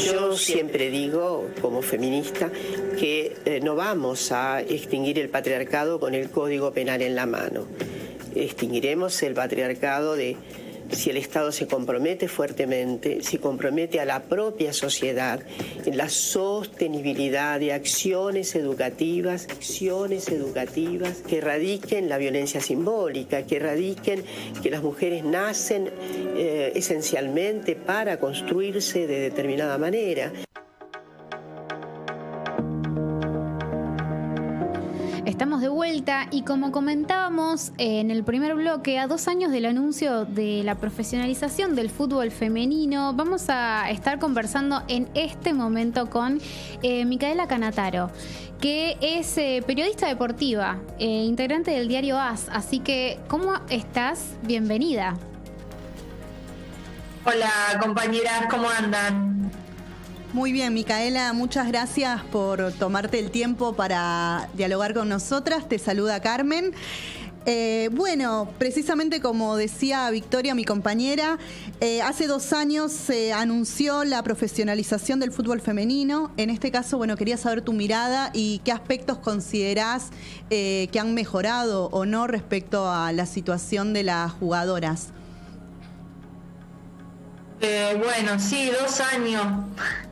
Yo siempre digo, como feminista, que no vamos a extinguir el patriarcado con el Código Penal en la mano. Extinguiremos el patriarcado si el Estado se compromete fuertemente, si compromete a la propia sociedad en la sostenibilidad de acciones educativas que erradiquen la violencia simbólica, que erradiquen que las mujeres nacen esencialmente para construirse de determinada manera. Estamos de vuelta y como comentábamos en el primer bloque, a 2 años del anuncio de la profesionalización del fútbol femenino, vamos a estar conversando en este momento con Micaela Canataro, que es periodista deportiva, integrante del diario AS. Así que, ¿cómo estás? Bienvenida. Hola compañeras, ¿cómo andan? Muy bien, Micaela, muchas gracias por tomarte el tiempo para dialogar con nosotras. Te saluda Carmen. Bueno, precisamente como decía Victoria, mi compañera, hace 2 años se anunció la profesionalización del fútbol femenino. En este caso, bueno, quería saber tu mirada y qué aspectos considerás que han mejorado o no respecto a la situación de las jugadoras. Bueno, sí, 2 años,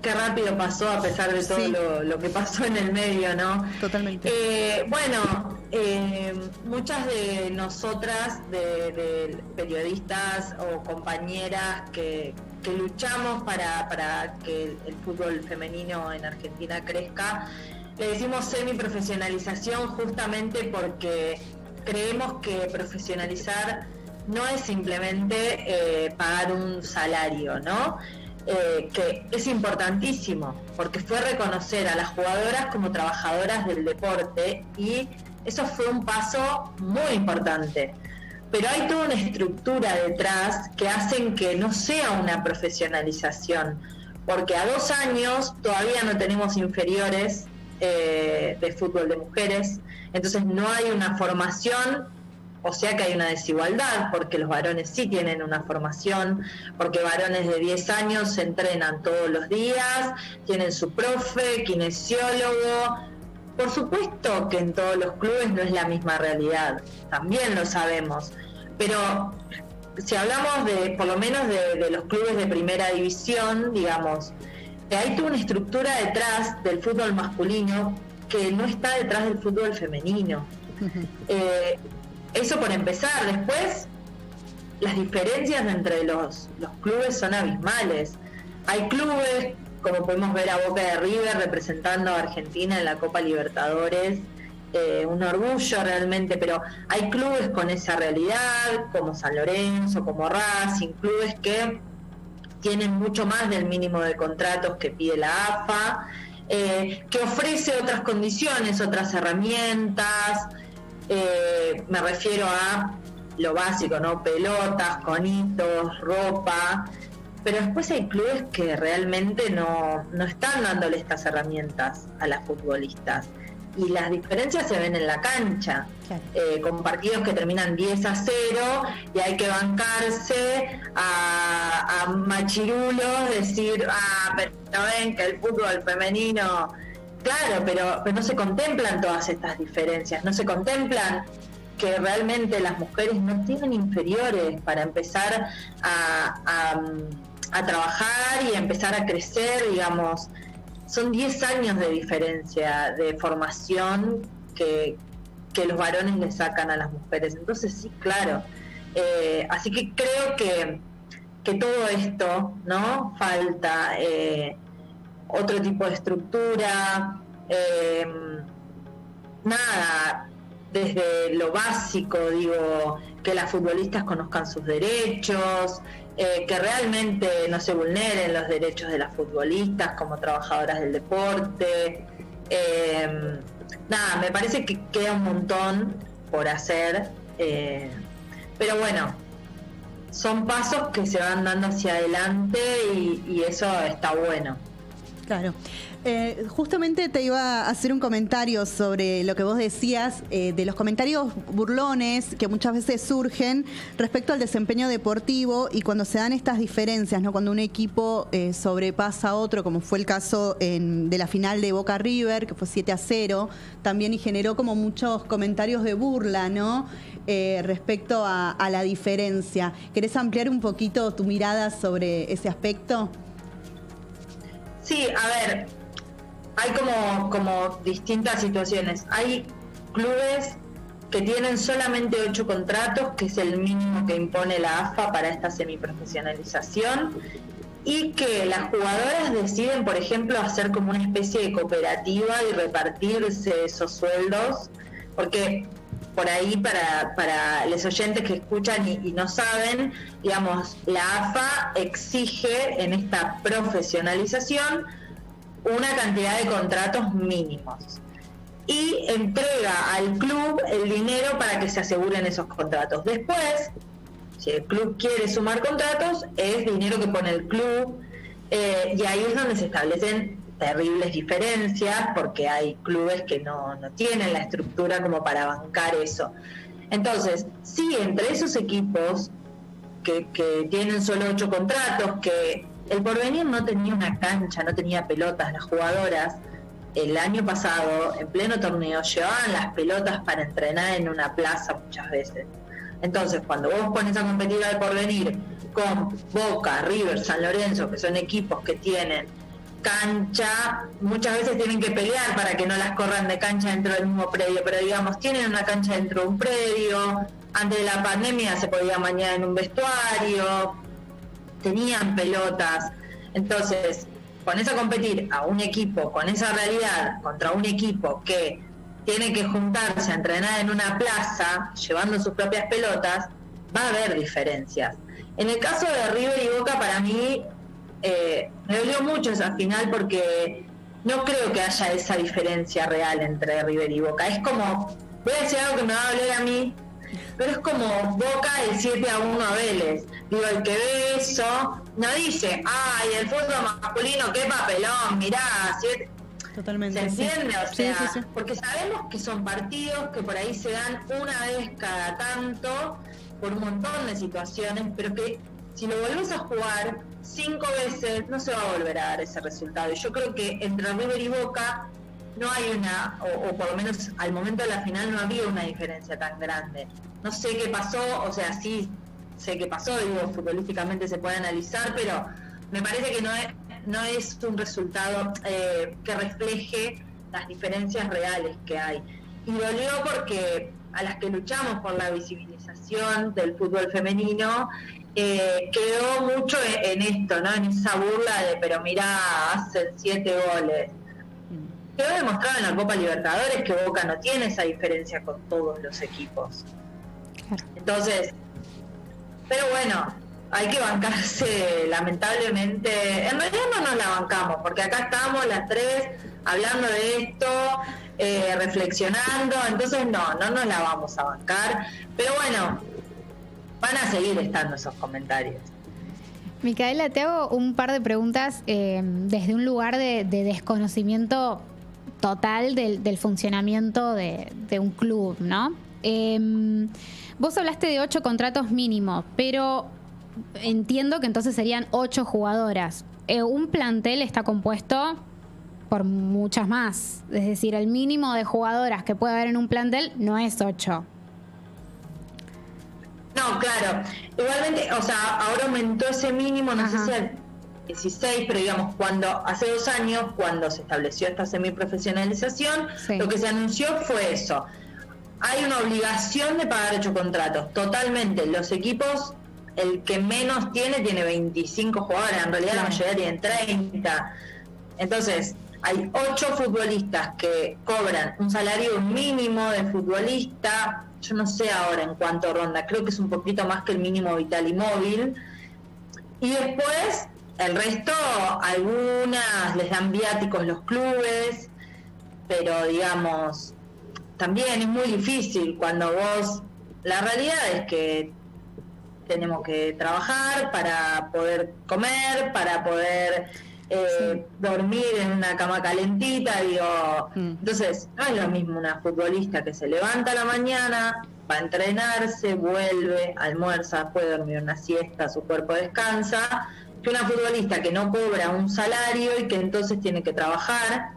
qué rápido pasó a pesar de todo sí. lo que pasó en el medio, ¿no? Totalmente. Muchas de nosotras, de periodistas o compañeras que luchamos para que el fútbol femenino en Argentina crezca, le decimos semiprofesionalización justamente porque creemos que profesionalizar no es simplemente pagar un salario, ¿no? Que es importantísimo, porque fue reconocer a las jugadoras como trabajadoras del deporte y eso fue un paso muy importante. Pero hay toda una estructura detrás que hacen que no sea una profesionalización, porque a 2 años todavía no tenemos inferiores de fútbol de mujeres, entonces no hay una formación. O sea que hay una desigualdad, porque los varones sí tienen una formación, porque varones de 10 años se entrenan todos los días, tienen su profe, kinesiólogo. Por supuesto que en todos los clubes no es la misma realidad, también lo sabemos. Pero si hablamos por lo menos de los clubes de primera división, digamos, hay toda una estructura detrás del fútbol masculino que no está detrás del fútbol femenino. Eso por empezar. Después, las diferencias entre los clubes son abismales. Hay clubes, como podemos ver a Boca de River representando a Argentina en la Copa Libertadores, un orgullo realmente, pero hay clubes con esa realidad, como San Lorenzo, como Racing, clubes que tienen mucho más del mínimo de contratos que pide la AFA, que ofrece otras condiciones, otras herramientas. Me refiero a lo básico, ¿no? Pelotas, conitos, ropa, pero después hay clubes que realmente no están dándole estas herramientas a las futbolistas y las diferencias se ven en la cancha, claro. Con partidos que terminan 10-0 y hay que bancarse a machirulos, decir, pero ven que el fútbol femenino... Claro, pero no se contemplan todas estas diferencias, no se contemplan que realmente las mujeres no tienen inferiores para empezar a trabajar y a empezar a crecer, digamos. Son 10 años de diferencia de formación que los varones le sacan a las mujeres. Entonces sí, claro. Así que creo que todo esto, ¿no? Falta... otro tipo de estructura, desde lo básico, digo, que las futbolistas conozcan sus derechos, que realmente no se vulneren los derechos de las futbolistas como trabajadoras del deporte. Me parece que queda un montón por hacer, pero bueno, son pasos que se van dando hacia adelante y eso está bueno. Claro. Justamente te iba a hacer un comentario sobre lo que vos decías, de los comentarios burlones que muchas veces surgen respecto al desempeño deportivo y cuando se dan estas diferencias, ¿no? Cuando un equipo sobrepasa a otro, como fue el caso de la final de Boca River, que fue 7-0, también, y generó como muchos comentarios de burla, ¿no? Respecto a la diferencia. ¿Querés ampliar un poquito tu mirada sobre ese aspecto? Sí, a ver, hay como distintas situaciones. Hay clubes que tienen solamente 8 contratos, que es el mínimo que impone la AFA para esta semiprofesionalización, y que las jugadoras deciden, por ejemplo, hacer como una especie de cooperativa y repartirse esos sueldos, porque por ahí para los oyentes que escuchan y no saben, digamos, la AFA exige en esta profesionalización una cantidad de contratos mínimos y entrega al club el dinero para que se aseguren esos contratos. Después, si el club quiere sumar contratos, es dinero que pone el club, y ahí es donde se establecen terribles diferencias, porque hay clubes que no tienen la estructura como para bancar eso. Entonces, sí, entre esos equipos que tienen solo 8 contratos, que el Porvenir no tenía una cancha, no tenía pelotas, las jugadoras el año pasado, en pleno torneo, llevaban las pelotas para entrenar en una plaza muchas veces. Entonces, cuando vos pones a competir al Porvenir con Boca, River, San Lorenzo, que son equipos que tienen cancha, muchas veces tienen que pelear para que no las corran de cancha dentro del mismo predio, pero digamos, tienen una cancha dentro de un predio, antes de la pandemia se podía bañar en un vestuario, tenían pelotas. Entonces, pones a competir a un equipo con esa realidad contra un equipo que tiene que juntarse a entrenar en una plaza llevando sus propias pelotas, va a haber diferencias. En el caso de River y Boca, para mí me dolió mucho esa final, porque no creo que haya esa diferencia real entre River y Boca. Es como, voy a decir algo que me va a doler a mí, pero es como Boca el 7-1 a Vélez. Digo, el que ve eso no dice, ay, el fútbol masculino, qué papelón, mirá, 7... Totalmente. ¿Se entiende? O sea, sí. porque sabemos que son partidos que por ahí se dan una vez cada tanto, por un montón de situaciones, pero que si lo volvés a jugar 5 veces, no se va a volver a dar ese resultado. Y yo creo que entre River y Boca no hay una, o por lo menos al momento de la final no había una diferencia tan grande. No sé qué pasó, o sea, sí sé qué pasó, digo, futbolísticamente se puede analizar, pero me parece que no es un resultado que refleje las diferencias reales que hay. Y dolió porque a las que luchamos por la visibilización del fútbol femenino, quedó mucho en esto, ¿no? En esa burla de, pero mirá, hacen 7 goles. Quedó demostrado en la Copa Libertadores que Boca no tiene esa diferencia con todos los equipos. Claro. Entonces, pero bueno, hay que bancarse, lamentablemente. En realidad no nos la bancamos, porque acá estamos las 3 hablando de esto, reflexionando, entonces no nos la vamos a bancar. Pero bueno, van a seguir estando esos comentarios. Micaela, te hago un par de preguntas desde un lugar de desconocimiento total del funcionamiento de un club, ¿no? Vos hablaste de 8 contratos mínimos, pero entiendo que entonces serían 8 jugadoras. Un plantel está compuesto por muchas más. Es decir, el mínimo de jugadoras que puede haber en un plantel no es 8. No, claro. Igualmente, o sea, ahora aumentó ese mínimo, no sé si al 16, pero digamos, hace 2 años, cuando se estableció esta semiprofesionalización, sí, lo que se anunció fue eso. Hay una obligación de pagar 8 contratos, totalmente. Los equipos, el que menos tiene 25 jugadores, en realidad la mayoría tienen 30. Entonces, hay 8 futbolistas que cobran un salario mínimo de futbolista. Yo no sé ahora en cuánto ronda, creo que es un poquito más que el mínimo vital y móvil. Y después, el resto, algunas les dan viáticos los clubes, pero digamos, también es muy difícil cuando vos... La realidad es que tenemos que trabajar para poder comer, para poder dormir en una cama calentita, digo, entonces no es lo mismo una futbolista que se levanta a la mañana, va a entrenarse, vuelve, almuerza, puede dormir una siesta, su cuerpo descansa, que una futbolista que no cobra un salario y que entonces tiene que trabajar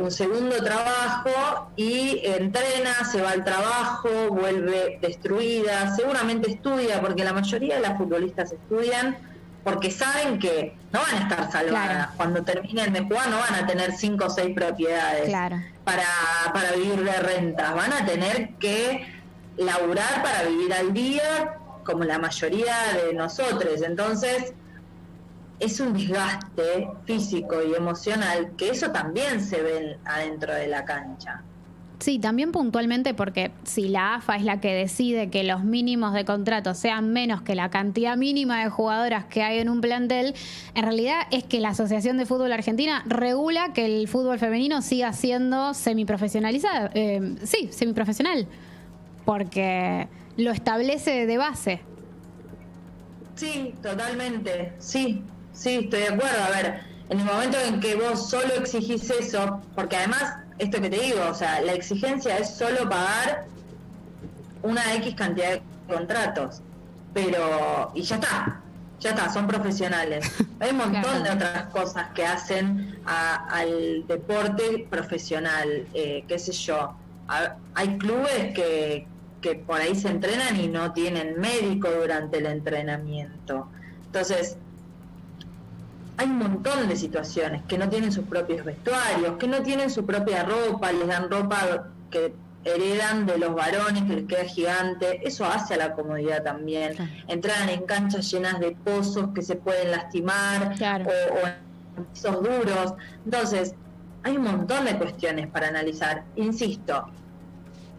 un segundo trabajo y entrena, se va al trabajo, vuelve destruida, seguramente estudia, porque la mayoría de las futbolistas estudian porque saben que no van a estar salvadas. Claro. Cuando terminen de jugar no van a tener 5 o 6 propiedades para vivir de rentas, van a tener que laburar para vivir al día, como la mayoría de nosotros. Entonces es un desgaste físico y emocional, que eso también se ve adentro de la cancha. Sí, también puntualmente, porque si la AFA es la que decide que los mínimos de contrato sean menos que la cantidad mínima de jugadoras que hay en un plantel, en realidad es que la Asociación de Fútbol Argentina regula que el fútbol femenino siga siendo semiprofesionalizado, semiprofesional, porque lo establece de base. Sí, totalmente, sí, estoy de acuerdo. A ver, en el momento en que vos solo exigís eso, porque además, esto que te digo, o sea, la exigencia es solo pagar una X cantidad de contratos, pero, y ya está, son profesionales. Hay un montón de otras cosas que hacen al deporte profesional, qué sé yo. Hay clubes que por ahí se entrenan y no tienen médico durante el entrenamiento. Entonces, hay un montón de situaciones que no tienen sus propios vestuarios, que no tienen su propia ropa, les dan ropa que heredan de los varones, que les queda gigante. Eso hace a la comodidad también. Claro. Entran en canchas llenas de pozos que se pueden lastimar, claro, o en pisos duros. Entonces, hay un montón de cuestiones para analizar. Insisto,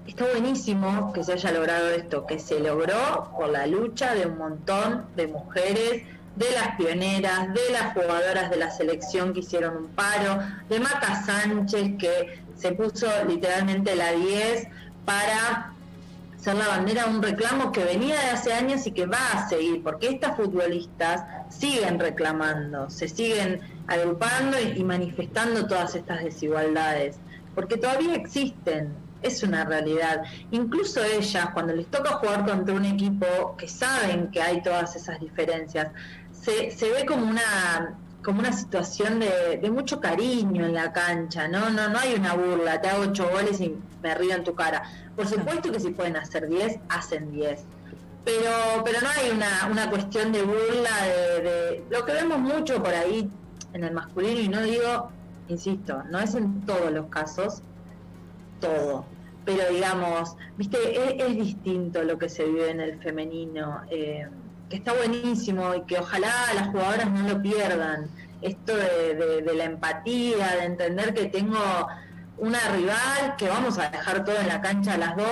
está buenísimo que se haya logrado esto, que se logró por la lucha de un montón de mujeres, de las pioneras, de las jugadoras de la selección que hicieron un paro, de Maca Sánchez, que se puso literalmente la 10 para ser la bandera de un reclamo que venía de hace años y que va a seguir, porque estas futbolistas siguen reclamando, se siguen agrupando y manifestando todas estas desigualdades, porque todavía existen. Es una realidad. Incluso ellas, cuando les toca jugar contra un equipo que saben que hay todas esas diferencias, se ve como una situación de mucho cariño en la cancha, no hay una burla, te hago 8 goles y me río en tu cara. Por supuesto que si pueden hacer 10, hacen 10. Pero no hay una cuestión de burla, de lo que vemos mucho por ahí en el masculino, y no digo, insisto, no es en todos los casos, todo. Pero digamos, viste, es distinto lo que se vive en el femenino, que está buenísimo y que ojalá las jugadoras no lo pierdan. Esto de la empatía, de entender que tengo una rival, que vamos a dejar todo en la cancha a las 2,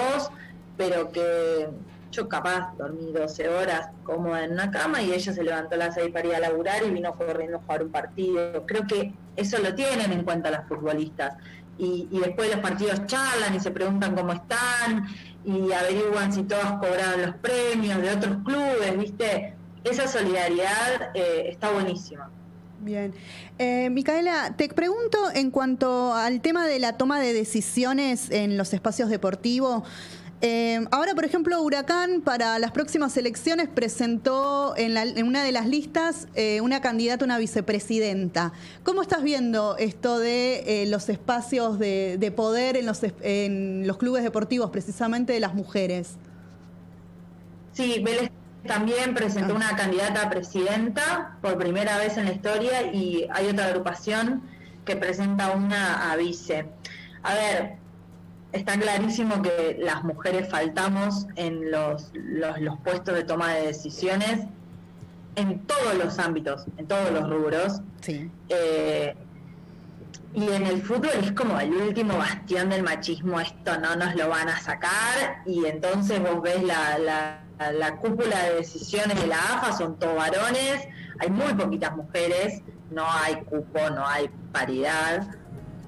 pero que yo capaz dormí 12 horas cómoda en una cama y ella se levantó a las 6 para ir a laburar y vino corriendo a jugar un partido. Creo que eso lo tienen en cuenta las futbolistas. Y después de los partidos charlan y se preguntan cómo están y averiguan si todos cobraron los premios de otros clubes, ¿viste? Esa solidaridad está buenísima. Bien. Micaela, te pregunto en cuanto al tema de la toma de decisiones en los espacios deportivos. Ahora, por ejemplo, Huracán para las próximas elecciones presentó en una de las listas una candidata a una vicepresidenta. ¿Cómo estás viendo esto de los espacios de poder en los clubes deportivos, precisamente de las mujeres? Sí, Vélez también presentó una candidata a presidenta por primera vez en la historia y hay otra agrupación que presenta una a vice. A ver, está clarísimo que las mujeres faltamos en los puestos de toma de decisiones en todos los ámbitos, en todos los rubros. Sí. Y en el fútbol es como el último bastión del machismo, esto no nos lo van a sacar, y entonces vos ves la cúpula de decisiones de la AFA, son todos varones, hay muy poquitas mujeres, no hay cupo, no hay paridad.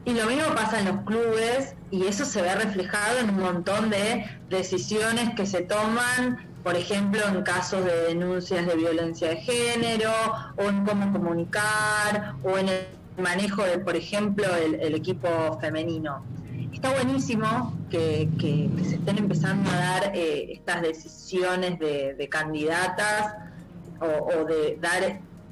Y lo mismo pasa en los clubes, y eso se ve reflejado en un montón de decisiones que se toman, por ejemplo, en casos de denuncias de violencia de género, o en cómo comunicar, o en el manejo de, por ejemplo, el equipo femenino. Está buenísimo que se estén empezando a dar estas decisiones de candidatas, o de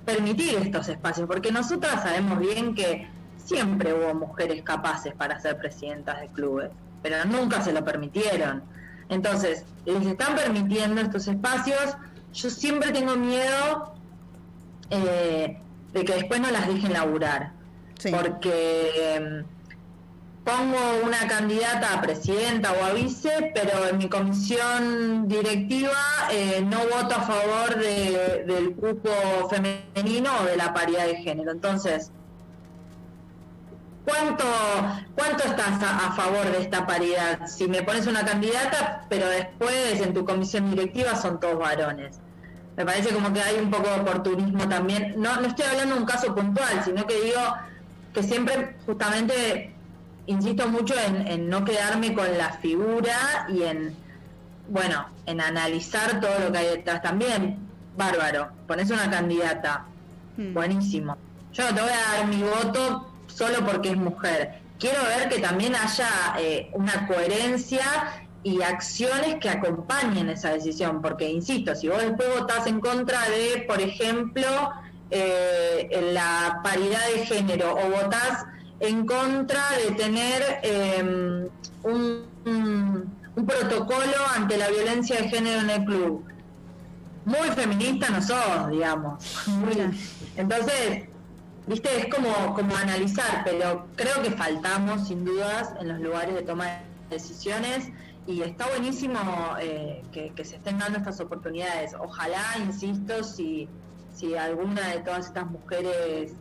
permitir estos espacios, porque nosotras sabemos bien que siempre hubo mujeres capaces para ser presidentas de clubes, pero nunca se lo permitieron. Entonces, les están permitiendo estos espacios. Yo siempre tengo miedo de que después no las dejen laburar, sí. Porque pongo una candidata a presidenta o a vice, pero en mi comisión directiva no voto a favor del cupo femenino o de la paridad de género. Entonces, ¿Cuánto estás a favor de esta paridad? Si me pones una candidata, pero después en tu comisión directiva son todos varones. Me parece como que hay un poco de oportunismo también. No estoy hablando de un caso puntual, sino que digo que siempre justamente insisto mucho en no quedarme con la figura y en analizar todo lo que hay detrás también. Bárbaro, pones una candidata, buenísimo. Yo no te voy a dar mi voto solo porque es mujer. Quiero ver que también haya una coherencia y acciones que acompañen esa decisión, porque insisto, si vos después votás en contra de, por ejemplo, la paridad de género, o votás en contra de tener un protocolo ante la violencia de género en el club, muy feminista no sos, digamos. Entonces, viste, es como analizar, pero creo que faltamos sin dudas en los lugares de toma de decisiones, y está buenísimo que se estén dando estas oportunidades. Ojalá, insisto, si alguna de todas estas mujeres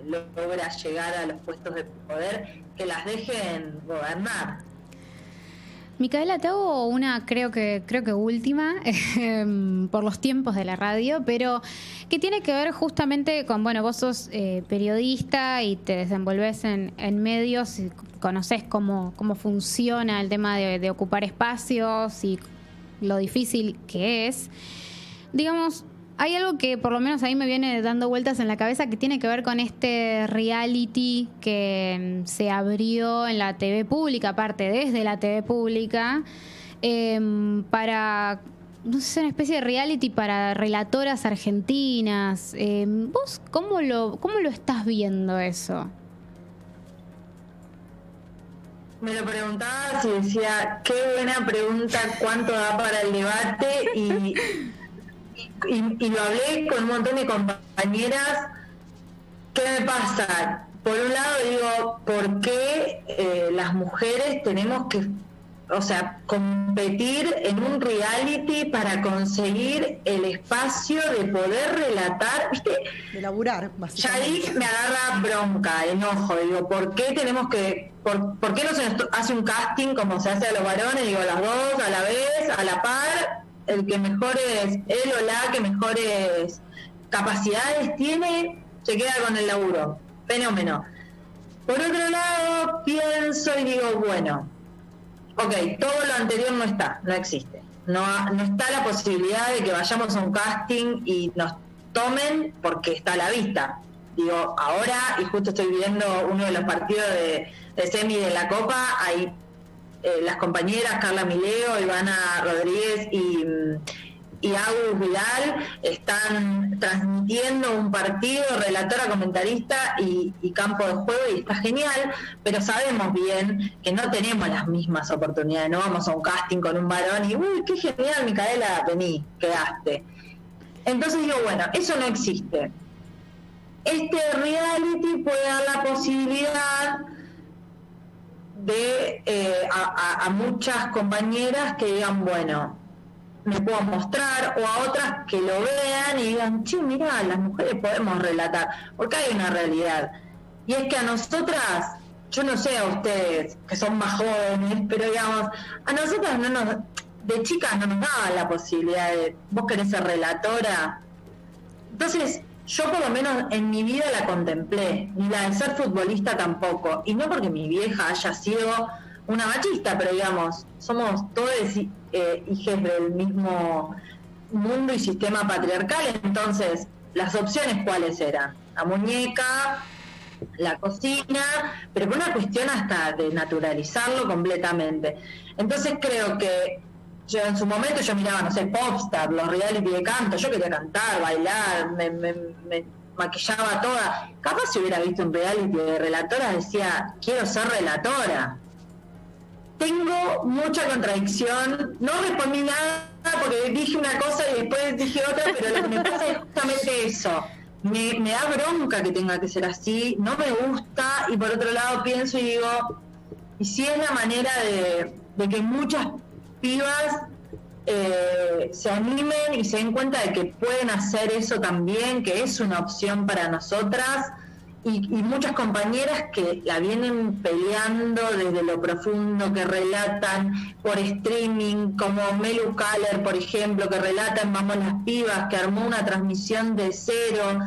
logra llegar a los puestos de poder, que las dejen gobernar. Micaela, te hago una, creo que última, por los tiempos de la radio, pero que tiene que ver justamente con, vos sos periodista y te desenvolves en medios, y conocés cómo funciona el tema de ocupar espacios y lo difícil que es. Digamos, hay algo que por lo menos a mí me viene dando vueltas en la cabeza, que tiene que ver con este reality que se abrió en la TV pública, aparte desde la TV pública, para, no sé, una especie de reality para relatoras argentinas. ¿Vos cómo lo estás viendo eso? Me lo preguntaba y decía, qué buena pregunta, cuánto da para el debate, y lo hablé con un montón de compañeras. ¿Qué me pasa? Por un lado digo, ¿por qué las mujeres tenemos que, competir en un reality para conseguir el espacio de poder relatar? ¿Viste? De laburar, básicamente. Ya ahí me agarra bronca, enojo. Digo, ¿por qué tenemos que, por qué no se nos hace un casting como se hace a los varones? Digo, las dos, a la vez, a la par. El que mejores, él o la que mejores capacidades tiene, se queda con el laburo. Fenómeno. Por otro lado, pienso y digo, bueno, ok, todo lo anterior no existe. No está la posibilidad de que vayamos a un casting y nos tomen porque está a la vista. Digo, ahora, y justo estoy viendo uno de los partidos de semi de la Copa, hay las compañeras Carla Mileo, Ivana Rodríguez y Agus Vidal están transmitiendo un partido, relatora, comentarista y campo de juego, y está genial, pero sabemos bien que no tenemos las mismas oportunidades. No vamos a un casting con un varón y uy, qué genial, Micaela, vení, quedaste. Entonces digo, bueno, eso no existe. Este reality puede dar la posibilidad de a muchas compañeras que digan, bueno, me puedo mostrar, o a otras que lo vean y digan, che, mirá, las mujeres podemos relatar, porque hay una realidad, y es que a nosotras, yo no sé a ustedes que son más jóvenes, pero digamos, a nosotras de chicas no nos daban la posibilidad de, vos querés ser relatora. Entonces yo por lo menos en mi vida la contemplé, ni la de ser futbolista tampoco, y no porque mi vieja haya sido una machista, pero digamos, somos todos hijos del mismo mundo y sistema patriarcal, entonces las opciones cuáles eran, la muñeca, la cocina, pero por una cuestión hasta de naturalizarlo completamente. Entonces creo que yo en su momento yo miraba, no sé, Popstar, los reality de canto, yo quería cantar, bailar, me maquillaba toda. Capaz si hubiera visto un reality de relatora decía, quiero ser relatora. Tengo mucha contradicción, no respondí nada porque dije una cosa y después dije otra, pero lo que me pasa es justamente eso. Me da bronca que tenga que ser así, no me gusta, y por otro lado pienso y digo, y si es la manera de que muchas pibas se animen y se den cuenta de que pueden hacer eso también, que es una opción para nosotras, y muchas compañeras que la vienen peleando desde lo profundo, que relatan por streaming, como Melu Kaller, por ejemplo, que relatan Vamos las Pibas, que armó una transmisión de cero.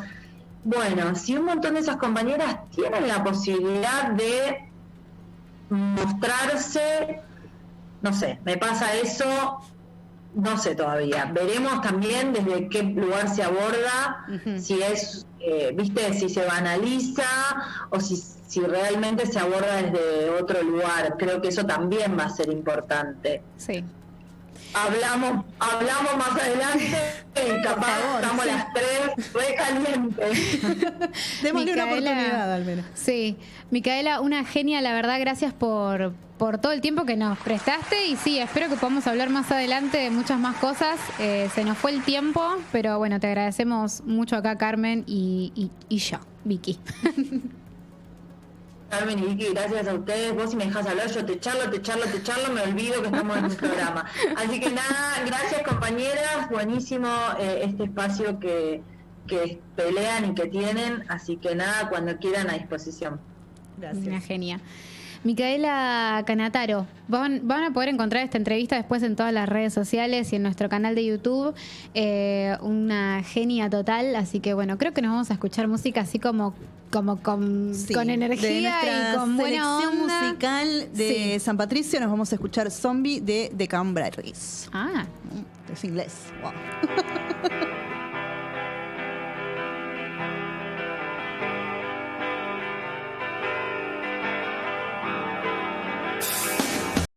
Bueno, si un montón de esas compañeras tienen la posibilidad de mostrarse, no sé, me pasa eso, no sé todavía. Veremos también desde qué lugar se aborda, si es, si se banaliza o si realmente se aborda desde otro lugar. Creo que eso también va a ser importante. Sí. Hablamos más adelante y capaz estamos las tres re calientes. Démosle una oportunidad al menos. Sí, Micaela, una genia, la verdad, gracias por todo el tiempo que nos prestaste, y sí, espero que podamos hablar más adelante de muchas más cosas. Se nos fue el tiempo, pero bueno, te agradecemos mucho acá, Carmen y yo, Vicky. Carmen y Vicky, gracias a ustedes. Vos si me dejas hablar, yo te charlo, me olvido que estamos en un programa. Así que nada, gracias compañeras, buenísimo este espacio que pelean y que tienen, así que nada, cuando quieran a disposición. Gracias. Una genia. Micaela Canataro, van a poder encontrar esta entrevista después en todas las redes sociales y en nuestro canal de YouTube. Una genia total, así que bueno, creo que nos vamos a escuchar música así como con energía y con buena selección onda musical de Sí. San Patricio. Nos vamos a escuchar Zombie de The Cranberries. Ah, Es inglés. Wow.